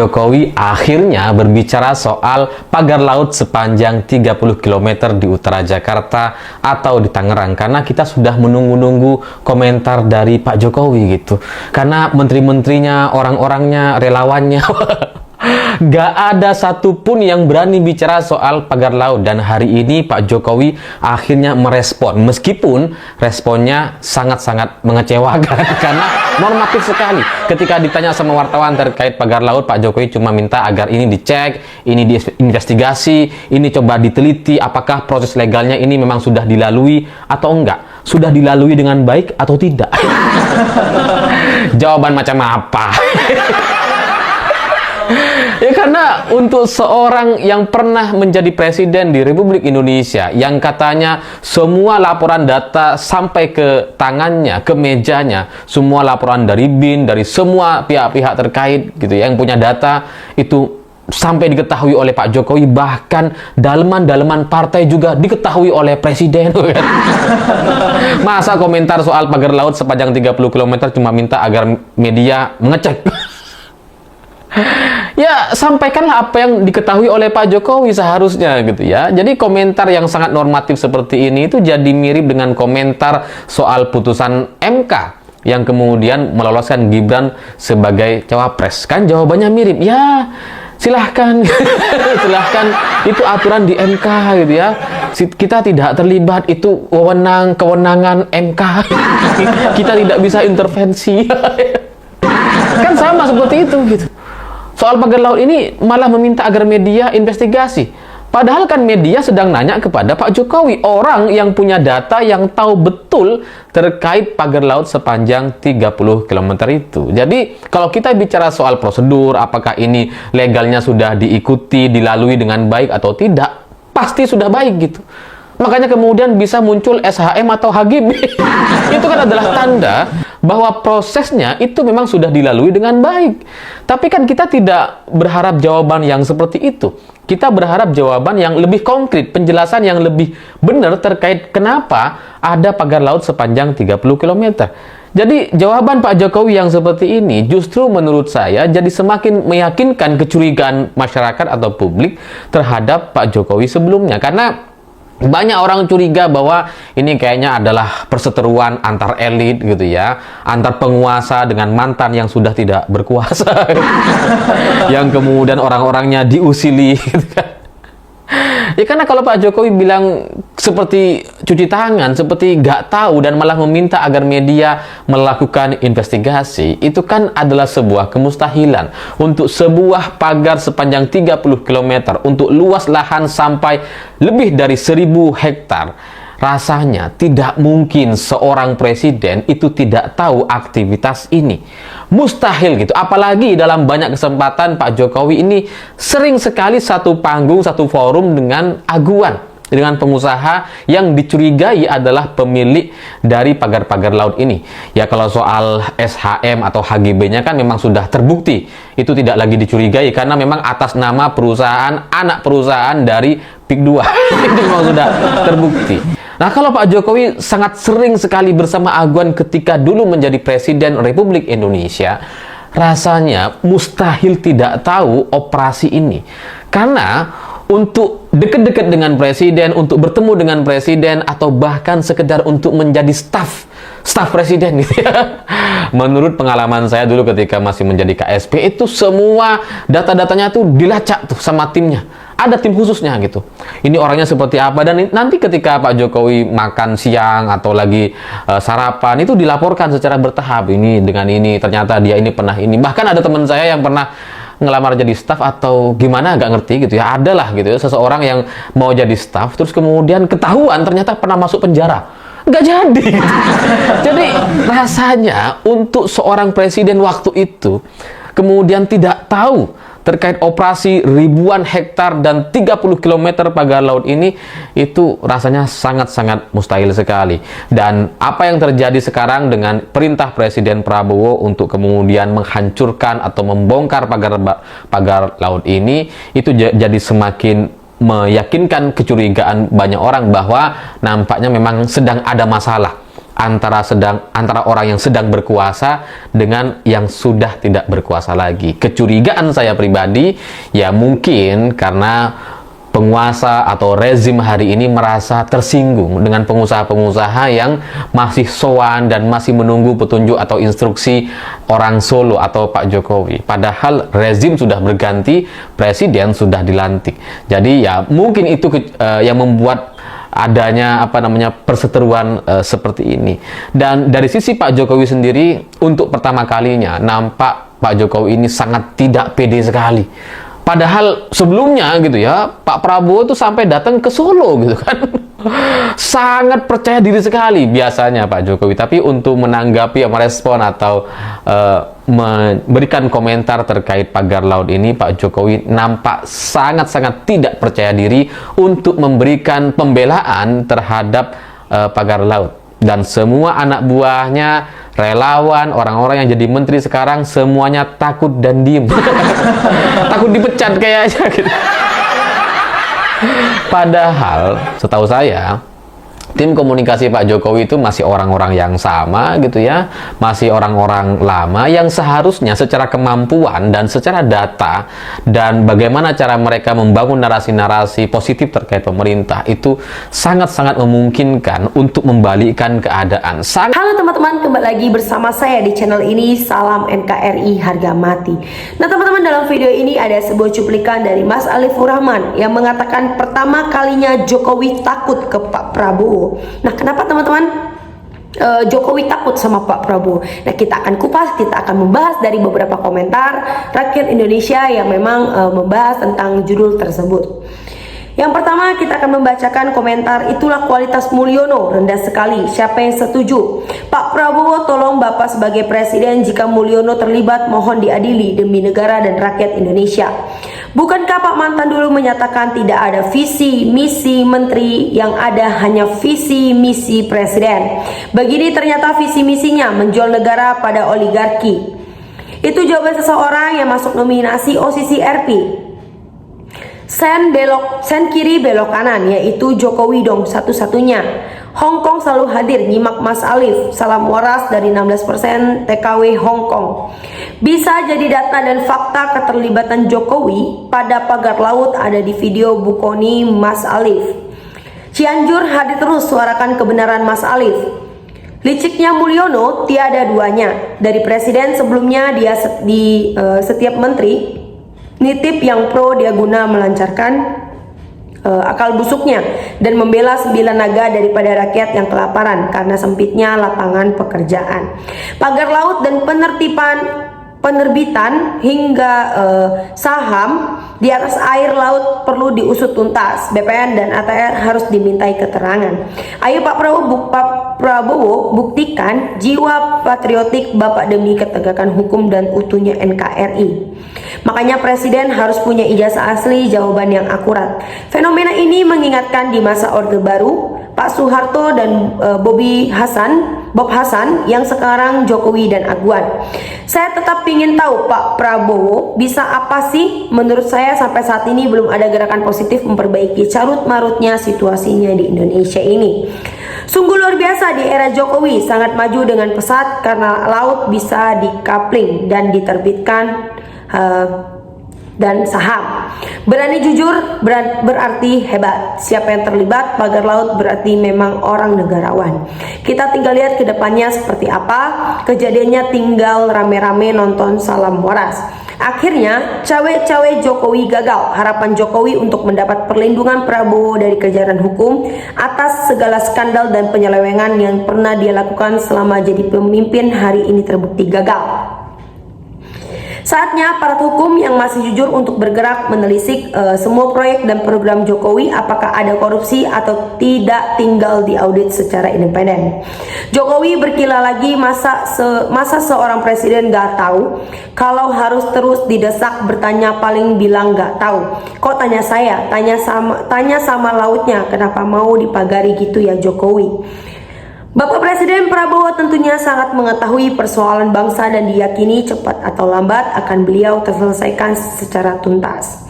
Jokowi akhirnya berbicara soal pagar laut sepanjang 30 km di utara Jakarta atau di Tangerang, karena kita sudah menunggu-nunggu komentar dari Pak Jokowi gitu. Karena menteri-menterinya, orang-orangnya, relawannya gak ada satupun yang berani bicara soal pagar laut. Dan hari ini Pak Jokowi akhirnya merespon, meskipun responnya sangat-sangat mengecewakan karena normatif sekali. Ketika ditanya sama wartawan terkait pagar laut, Pak Jokowi cuma minta agar ini dicek, ini diinvestigasi, ini coba diteliti apakah proses legalnya ini memang sudah dilalui atau enggak, sudah dilalui dengan baik atau tidak. Jawaban macam apa? Ya, karena untuk seorang yang pernah menjadi presiden di Republik Indonesia, yang katanya semua laporan data sampai ke tangannya, ke mejanya, semua laporan dari BIN, dari semua pihak-pihak terkait gitu ya, yang punya data itu sampai diketahui oleh Pak Jokowi, bahkan daleman-daleman partai juga diketahui oleh presiden. Masa komentar soal pagar laut sepanjang 30 km cuma minta agar media mengecek? Ya, sampaikanlah apa yang diketahui oleh Pak Jokowi seharusnya gitu ya. Jadi komentar yang sangat normatif seperti ini itu jadi mirip dengan komentar soal putusan MK yang kemudian meloloskan Gibran sebagai cawapres. Kan jawabannya mirip. Ya, silahkan. Silahkan, itu aturan di MK gitu ya. Kita tidak terlibat, itu kewenangan MK. Kita tidak bisa intervensi. Kan sama seperti itu gitu. Soal pagar laut ini malah meminta agar media investigasi. Padahal kan media sedang nanya kepada Pak Jokowi, orang yang punya data, yang tahu betul terkait pagar laut sepanjang 30 km itu. Jadi kalau kita bicara soal prosedur, apakah ini legalnya sudah diikuti, dilalui dengan baik atau tidak, pasti sudah baik gitu. Makanya kemudian bisa muncul SHM atau HGB. Itu kan adalah tanda bahwa prosesnya itu memang sudah dilalui dengan baik. Tapi kan kita tidak berharap jawaban yang seperti itu. Kita berharap jawaban yang lebih konkret, penjelasan yang lebih benar terkait kenapa ada pagar laut sepanjang 30 km. Jadi jawaban Pak Jokowi yang seperti ini justru menurut saya jadi semakin meyakinkan kecurigaan masyarakat atau publik terhadap Pak Jokowi sebelumnya. Karena banyak orang curiga bahwa ini kayaknya adalah perseteruan antar elit gitu ya, antar penguasa dengan mantan yang sudah tidak berkuasa. Yang kemudian orang-orangnya diusili gitu kan. Ya, karena kalau Pak Jokowi bilang seperti cuci tangan, seperti nggak tahu, dan malah meminta agar media melakukan investigasi, itu kan adalah sebuah kemustahilan. Untuk sebuah pagar sepanjang 30 km, untuk luas lahan sampai lebih dari 1000 hektar, rasanya tidak mungkin seorang presiden itu tidak tahu aktivitas ini. Mustahil gitu. Apalagi dalam banyak kesempatan Pak Jokowi ini sering sekali satu panggung, satu forum dengan aguan, dengan pengusaha yang dicurigai adalah pemilik dari pagar-pagar laut ini. Ya, kalau soal SHM atau HGB-nya kan memang sudah terbukti. Itu tidak lagi dicurigai karena memang atas nama perusahaan, anak perusahaan dari PIK 2. Itu memang sudah terbukti. Nah, kalau Pak Jokowi sangat sering sekali bersama aguan ketika dulu menjadi Presiden Republik Indonesia, rasanya mustahil tidak tahu operasi ini. Karena untuk dekat-dekat dengan presiden, untuk bertemu dengan presiden, atau bahkan sekedar untuk menjadi staf presiden gitu ya. Menurut pengalaman saya dulu ketika masih menjadi KSP, itu semua data-datanya tuh dilacak tuh sama timnya. Ada tim khususnya gitu. Ini orangnya seperti apa, dan nanti ketika Pak Jokowi makan siang atau lagi sarapan, itu dilaporkan secara bertahap. Ini dengan ini, ternyata dia ini pernah ini. Bahkan ada teman saya yang pernah ngelamar jadi staf atau gimana, nggak ngerti gitu ya. Adalah gitu ya, seseorang yang mau jadi staf terus kemudian ketahuan ternyata pernah masuk penjara. Nggak jadi. Jadi rasanya untuk seorang presiden waktu itu kemudian tidak tahu terkait operasi ribuan hektar dan 30 km pagar laut ini, itu rasanya sangat-sangat mustahil sekali. Dan apa yang terjadi sekarang dengan perintah Presiden Prabowo untuk kemudian menghancurkan atau membongkar pagar laut ini, itu jadi semakin meyakinkan kecurigaan banyak orang bahwa nampaknya memang sedang ada masalah antara orang yang sedang berkuasa dengan yang sudah tidak berkuasa lagi. Kecurigaan saya pribadi ya mungkin karena penguasa atau rezim hari ini merasa tersinggung dengan pengusaha-pengusaha yang masih sowan dan masih menunggu petunjuk atau instruksi orang Solo atau Pak Jokowi. Padahal rezim sudah berganti, presiden sudah dilantik. Jadi ya mungkin itu yang membuat adanya perseteruan seperti ini. Dan dari sisi Pak Jokowi sendiri, untuk pertama kalinya nampak Pak Jokowi ini sangat tidak pede sekali. Padahal sebelumnya gitu ya, Pak Prabowo tuh sampai datang ke Solo gitu kan. Sangat percaya diri sekali biasanya Pak Jokowi. Tapi untuk menanggapi, merespon atau memberikan komentar terkait pagar laut ini, Pak Jokowi nampak sangat-sangat tidak percaya diri untuk memberikan pembelaan terhadap pagar laut. Dan semua anak buahnya, relawan, orang-orang yang jadi menteri sekarang semuanya takut dan diem. Takut dipecat kayaknya gitu. Padahal setahu saya tim komunikasi Pak Jokowi itu masih orang-orang yang sama gitu ya, masih orang-orang lama yang seharusnya secara kemampuan dan secara data dan bagaimana cara mereka membangun narasi-narasi positif terkait pemerintah itu sangat-sangat memungkinkan untuk membalikkan keadaan. Halo teman-teman, kembali lagi bersama saya di channel ini, Salam NKRI Harga Mati. Nah teman-teman, dalam video ini ada sebuah cuplikan dari Mas Alifur Rahman yang mengatakan pertama kalinya Jokowi takut ke Pak Prabowo. Nah, kenapa teman-teman Jokowi takut sama Pak Prabowo? Nah, kita akan kupas, kita akan membahas dari beberapa komentar rakyat Indonesia yang memang membahas tentang judul tersebut. Yang pertama, kita akan membacakan komentar, itulah kualitas Mulyono, rendah sekali. Siapa yang setuju? Pak Prabowo, tolong Bapak sebagai presiden, jika Mulyono terlibat mohon diadili demi negara dan rakyat Indonesia. Bukankah Pak Mantan dulu menyatakan tidak ada visi misi menteri, yang ada hanya visi misi presiden? Begini ternyata visi misinya menjual negara pada oligarki. Itu jawaban seseorang yang masuk nominasi OCC RP. Sen kiri belok kanan, yaitu Jokowi dong satu-satunya. Hong Kong selalu hadir, nyimak Mas Alif. Salam waras dari 16% TKW Hong Kong. Bisa jadi data dan fakta keterlibatan Jokowi pada pagar laut ada di video Bukoni Mas Alif. Cianjur hadir terus suarakan kebenaran Mas Alif. Liciknya Mulyono tiada duanya. Dari presiden sebelumnya dia di setiap menteri nitip yang pro, dia guna melancarkan akal busuknya dan membela 9 naga daripada rakyat yang kelaparan karena sempitnya lapangan pekerjaan. Pagar laut dan penerbitan hingga saham di atas air laut perlu diusut tuntas. BPN dan ATR harus dimintai keterangan. Ayo Pak Prabowo buktikan jiwa patriotik Bapak demi ketegakan hukum dan utuhnya NKRI. Makanya presiden harus punya ijazah asli, jawaban yang akurat. Fenomena ini mengingatkan di masa Orde Baru, Pak Soeharto dan Bob Hasan yang sekarang Jokowi dan Agwan. Saya tetap ingin tahu Pak Prabowo bisa apa sih? Menurut saya sampai saat ini belum ada gerakan positif memperbaiki carut-marutnya situasinya di Indonesia ini. Sungguh luar biasa di era Jokowi, sangat maju dengan pesat karena laut bisa dikapling dan diterbitkan dan saham. Berani jujur berarti hebat. Siapa yang terlibat pagar laut berarti memang orang negarawan. Kita tinggal lihat ke depannya seperti apa. Kejadiannya tinggal rame-rame nonton Salam Waras. Akhirnya cawe-cawe Jokowi gagal. Harapan Jokowi untuk mendapat perlindungan Prabowo dari kejaran hukum atas segala skandal dan penyelewengan yang pernah dia lakukan selama jadi pemimpin hari ini terbukti gagal. Saatnya aparat hukum yang masih jujur untuk bergerak menelisik semua proyek dan program Jokowi, apakah ada korupsi atau tidak, tinggal diaudit secara independen. Jokowi berkilah lagi, masa seorang presiden gak tahu? Kalau harus terus didesak bertanya paling bilang gak tahu. Kok tanya saya? Tanya sama lautnya, kenapa mau dipagari gitu ya Jokowi? Bapak Presiden Prabowo tentunya sangat mengetahui persoalan bangsa dan diyakini cepat atau lambat akan beliau terselesaikan secara tuntas.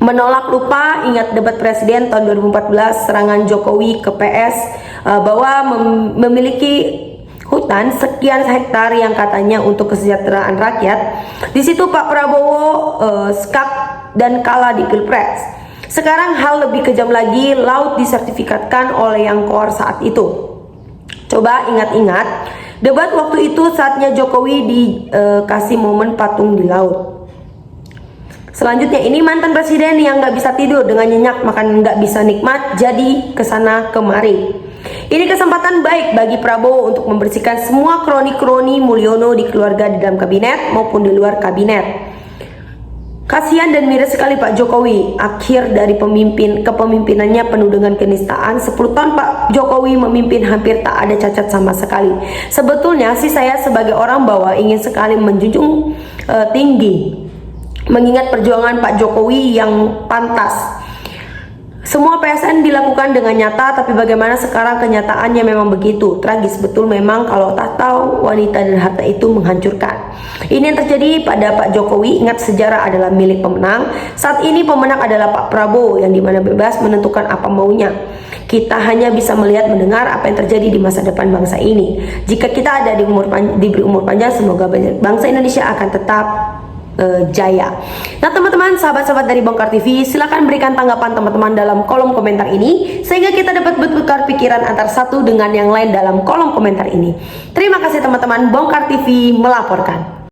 menolak lupa ingat debat presiden tahun 2014, serangan Jokowi ke PS bahwa memiliki hutan sekian hektar yang katanya untuk kesejahteraan rakyat. Di situ Pak Prabowo skak dan kalah di Pilpres. Sekarang hal lebih kejam lagi, laut disertifikatkan oleh yang koar saat itu. Coba ingat-ingat, debat waktu itu saatnya Jokowi dikasih momen patung di laut. Selanjutnya ini mantan presiden yang nggak bisa tidur dengan nyenyak, makan nggak bisa nikmat, jadi kesana kemari. Ini kesempatan baik bagi Prabowo untuk membersihkan semua kroni-kroni Mulyono di keluarga di dalam kabinet maupun di luar kabinet. Kasihan dan miris sekali Pak Jokowi, akhir dari kepemimpinannya penuh dengan kenistaan. 10 tahun Pak Jokowi memimpin hampir tak ada cacat sama sekali. Sebetulnya sih saya sebagai orang bawah ingin sekali menjunjung tinggi mengingat perjuangan Pak Jokowi yang pantas. Semua PSN dilakukan dengan nyata, tapi bagaimana sekarang kenyataannya memang begitu. Tragis betul memang kalau tak tahu wanita dan harta itu menghancurkan. Ini yang terjadi pada Pak Jokowi. Ingat, sejarah adalah milik pemenang. Saat ini pemenang adalah Pak Prabowo yang dimana bebas menentukan apa maunya. Kita hanya bisa melihat mendengar apa yang terjadi di masa depan bangsa ini. Jika kita ada diberi umur panjang, semoga bangsa Indonesia akan tetap jaya. Nah teman-teman, sahabat-sahabat dari Bongkar TV, silahkan berikan tanggapan teman-teman dalam kolom komentar ini sehingga kita dapat bertukar pikiran antar satu dengan yang lain dalam kolom komentar ini. Terima kasih teman-teman, Bongkar TV melaporkan.